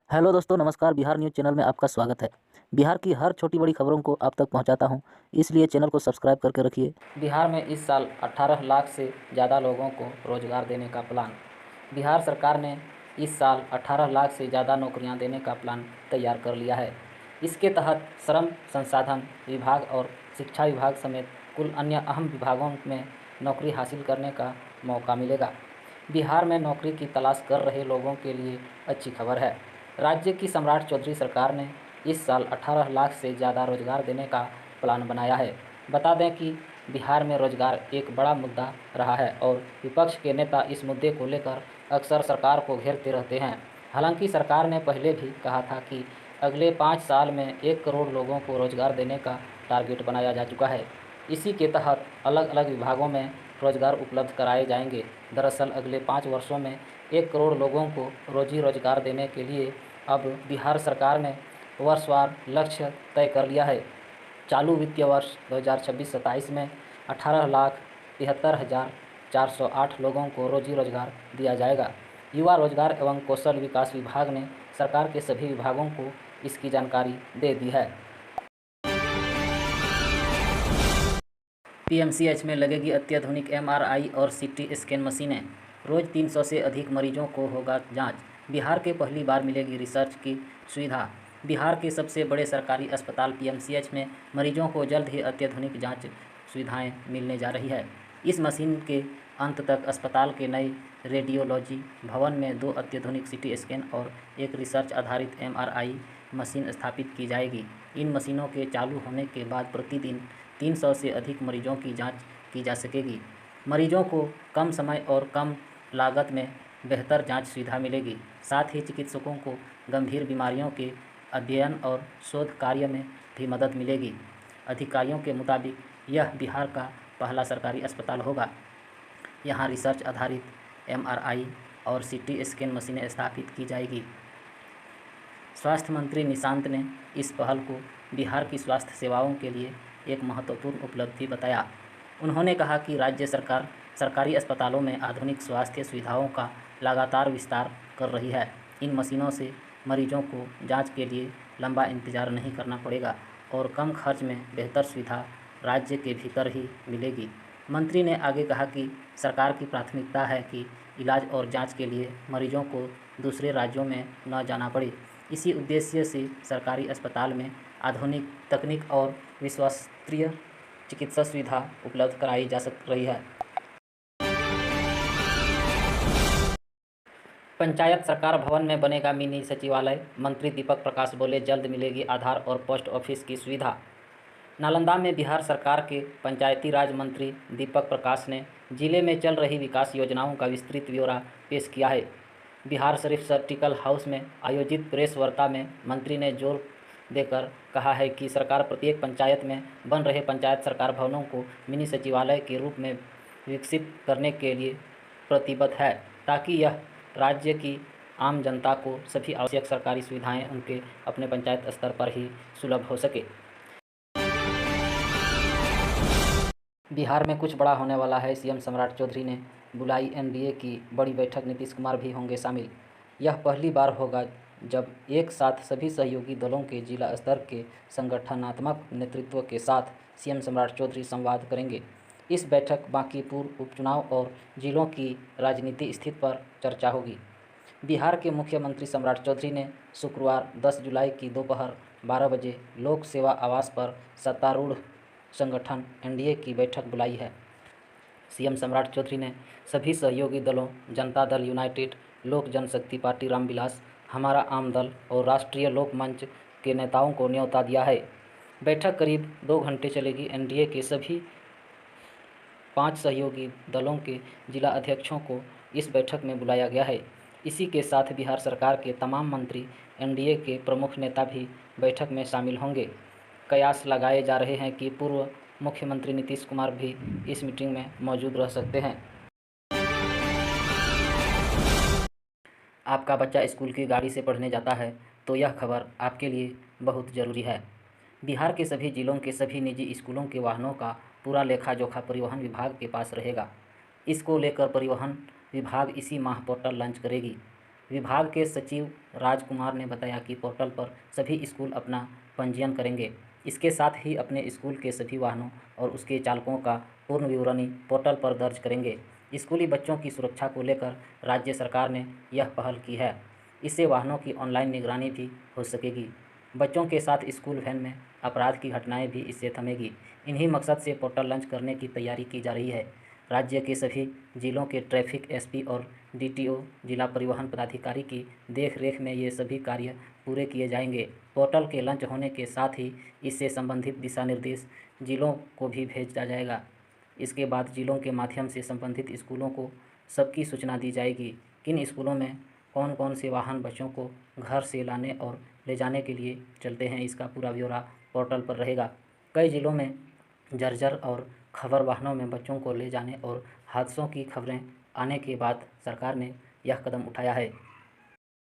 Hello दोस्तों, नमस्कार। Bihar news channel में आपका स्वागत है। बिहार की हर छोटी बड़ी खबरों को आप तक पहुंचाता हूं, इसलिए चैनल को सब्सक्राइब करके रखिए। बिहार में इस साल 18 लाख से ज़्यादा लोगों को रोजगार देने का प्लान। बिहार सरकार ने इस साल 18 लाख से ज़्यादा नौकरियां देने का प्लान तैयार कर लिया है। इसके तहत श्रम संसाधन विभाग और शिक्षा विभाग समेत कुल अन्य अहम विभागों में नौकरी हासिल करने का मौका मिलेगा। बिहार में नौकरी की तलाश कर रहे लोगों के लिए अच्छी खबर है। राज्य की सम्राट चौधरी सरकार ने इस साल 18 लाख से ज़्यादा रोजगार देने का प्लान बनाया है। बता दें कि बिहार में रोजगार एक बड़ा मुद्दा रहा है और विपक्ष के नेता इस मुद्दे को लेकर अक्सर सरकार को घेरते रहते हैं। हालांकि सरकार ने पहले भी कहा था कि अगले 5 साल में 1 करोड़ लोगों को रोजगार देने का टारगेट बनाया जा चुका है। इसी के तहत अलग अलग विभागों में रोजगार उपलब्ध कराए जाएंगे। दरअसल अगले 5 वर्षों में 1 करोड़ लोगों को रोजी रोजगार देने के लिए अब बिहार सरकार ने वर्षवार लक्ष्य तय कर लिया है। चालू वित्तीय वर्ष 2026-27 में 18,73,408 लोगों को रोजी रोजगार दिया जाएगा। युवा रोजगार एवं कौशल विकास विभाग ने सरकार के सभी विभागों को इसकी जानकारी दे दी है। पीएमसीएच में लगेगी अत्याधुनिक एमआरआई और सीटी स्कैन मशीनें। रोज़ 300 से अधिक मरीजों को होगा जांच। बिहार के पहली बार मिलेगी रिसर्च की सुविधा। बिहार के सबसे बड़े सरकारी अस्पताल पीएमसीएच में मरीजों को जल्द ही अत्याधुनिक जांच सुविधाएं मिलने जा रही है। इस मशीन के अंत तक अस्पताल के नए रेडियोलॉजी भवन में 2 अत्याधुनिक सीटी स्कैन और एक रिसर्च आधारित एमआरआई मशीन स्थापित की जाएगी। इन मशीनों के चालू होने के बाद प्रतिदिन 300 से अधिक मरीजों की जांच की जा सकेगी। मरीजों को कम समय और कम लागत में बेहतर जांच सुविधा मिलेगी। साथ ही चिकित्सकों को गंभीर बीमारियों के अध्ययन और शोध कार्य में भी मदद मिलेगी। अधिकारियों के मुताबिक यह बिहार का पहला सरकारी अस्पताल होगा। यहाँ रिसर्च आधारित एमआरआई और सीटी स्कैन मशीनें स्थापित की जाएगी। स्वास्थ्य मंत्री निशांत ने इस पहल को बिहार की स्वास्थ्य सेवाओं के लिए एक महत्वपूर्ण उपलब्धि बताया। उन्होंने कहा कि राज्य सरकार सरकारी अस्पतालों में आधुनिक स्वास्थ्य सुविधाओं का लगातार विस्तार कर रही है। इन मशीनों से मरीजों को जांच के लिए लंबा इंतजार नहीं करना पड़ेगा और कम खर्च में बेहतर सुविधा राज्य के भीतर ही मिलेगी। मंत्री ने आगे कहा कि सरकार की प्राथमिकता है कि इलाज और जांच के लिए मरीजों को दूसरे राज्यों में न जाना पड़े। इसी उद्देश्य से सरकारी अस्पताल में आधुनिक तकनीक और विश्वस्तरीय चिकित्सा सुविधा उपलब्ध कराई जा रही है। पंचायत सरकार भवन में बनेगा मिनी सचिवालय। मंत्री दीपक प्रकाश बोले, जल्द मिलेगी आधार और पोस्ट ऑफिस की सुविधा। नालंदा में बिहार सरकार के पंचायती राज मंत्री दीपक प्रकाश ने जिले में चल रही विकास योजनाओं का विस्तृत ब्यौरा पेश किया है। बिहार शरीफ सर्किल हाउस में आयोजित प्रेस वार्ता में मंत्री ने जोर देकर कहा है कि सरकार प्रत्येक पंचायत में बन रहे पंचायत सरकार भवनों को मिनी सचिवालय के रूप में विकसित करने के लिए प्रतिबद्ध है, ताकि यह राज्य की आम जनता को सभी आवश्यक सरकारी सुविधाएं उनके अपने पंचायत स्तर पर ही सुलभ हो सके। बिहार में कुछ बड़ा होने वाला है। सीएम सम्राट चौधरी ने बुलाई एनडीए की बड़ी बैठक। नीतीश कुमार भी होंगे शामिल। यह पहली बार होगा जब एक साथ सभी सहयोगी दलों के जिला स्तर के संगठनात्मक नेतृत्व के साथ सीएम सम्राट चौधरी संवाद करेंगे। इस बैठक बांकीपुर उपचुनाव और जिलों की राजनीति स्थिति पर चर्चा होगी। बिहार के मुख्यमंत्री सम्राट चौधरी ने शुक्रवार 10 जुलाई की दोपहर 12 बजे लोक सेवा आवास पर सत्तारूढ़ संगठन एनडीए की बैठक बुलाई है। सीएम सम्राट चौधरी ने सभी सहयोगी दलों जनता दल यूनाइटेड, लोक जनशक्ति पार्टी रामविलास, हमारा आम दल और राष्ट्रीय लोक मंच के नेताओं को न्योता दिया है। बैठक करीब 2 घंटे चलेगी। एनडीए के सभी 5 सहयोगी दलों के जिला अध्यक्षों को इस बैठक में बुलाया गया है। इसी के साथ बिहार सरकार के तमाम मंत्री, एनडीए के प्रमुख नेता भी बैठक में शामिल होंगे। कयास लगाए जा रहे हैं कि पूर्व मुख्यमंत्री नीतीश कुमार भी इस मीटिंग में मौजूद रह सकते हैं। आपका बच्चा स्कूल की गाड़ी से पढ़ने जाता है तो यह खबर आपके लिए बहुत ज़रूरी है। बिहार के सभी जिलों के सभी निजी स्कूलों के वाहनों का पूरा लेखा जोखा परिवहन विभाग के पास रहेगा। इसको लेकर परिवहन विभाग इसी माह पोर्टल लॉन्च करेगी। विभाग के सचिव राजकुमार ने बताया कि पोर्टल पर सभी स्कूल अपना पंजीयन करेंगे। इसके साथ ही अपने स्कूल के सभी वाहनों और उसके चालकों का पूर्ण विवरणी पोर्टल पर दर्ज करेंगे। स्कूली बच्चों की सुरक्षा को लेकर राज्य सरकार ने यह पहल की है। इससे वाहनों की ऑनलाइन निगरानी भी हो सकेगी। बच्चों के साथ स्कूल वैन में अपराध की घटनाएं भी इससे थमेगी। इन्हीं मकसद से पोर्टल लॉन्च करने की तैयारी की जा रही है। राज्य के सभी जिलों के ट्रैफिक एसपी और डीटीओ जिला परिवहन पदाधिकारी की देखरेख में ये सभी कार्य पूरे किए जाएंगे। पोर्टल के लॉन्च होने के साथ ही इससे संबंधित दिशा निर्देश जिलों को भी भेजा जाएगा। इसके बाद जिलों के माध्यम से संबंधित स्कूलों को सबकी सूचना दी जाएगी। किन स्कूलों में कौन कौन से वाहन बच्चों को घर से लाने और ले जाने के लिए चलते हैं, इसका पूरा ब्यौरा पोर्टल पर रहेगा। कई जिलों में जर्जर और खबर वाहनों में बच्चों को ले जाने और हादसों की खबरें आने के बाद सरकार ने यह कदम उठाया है।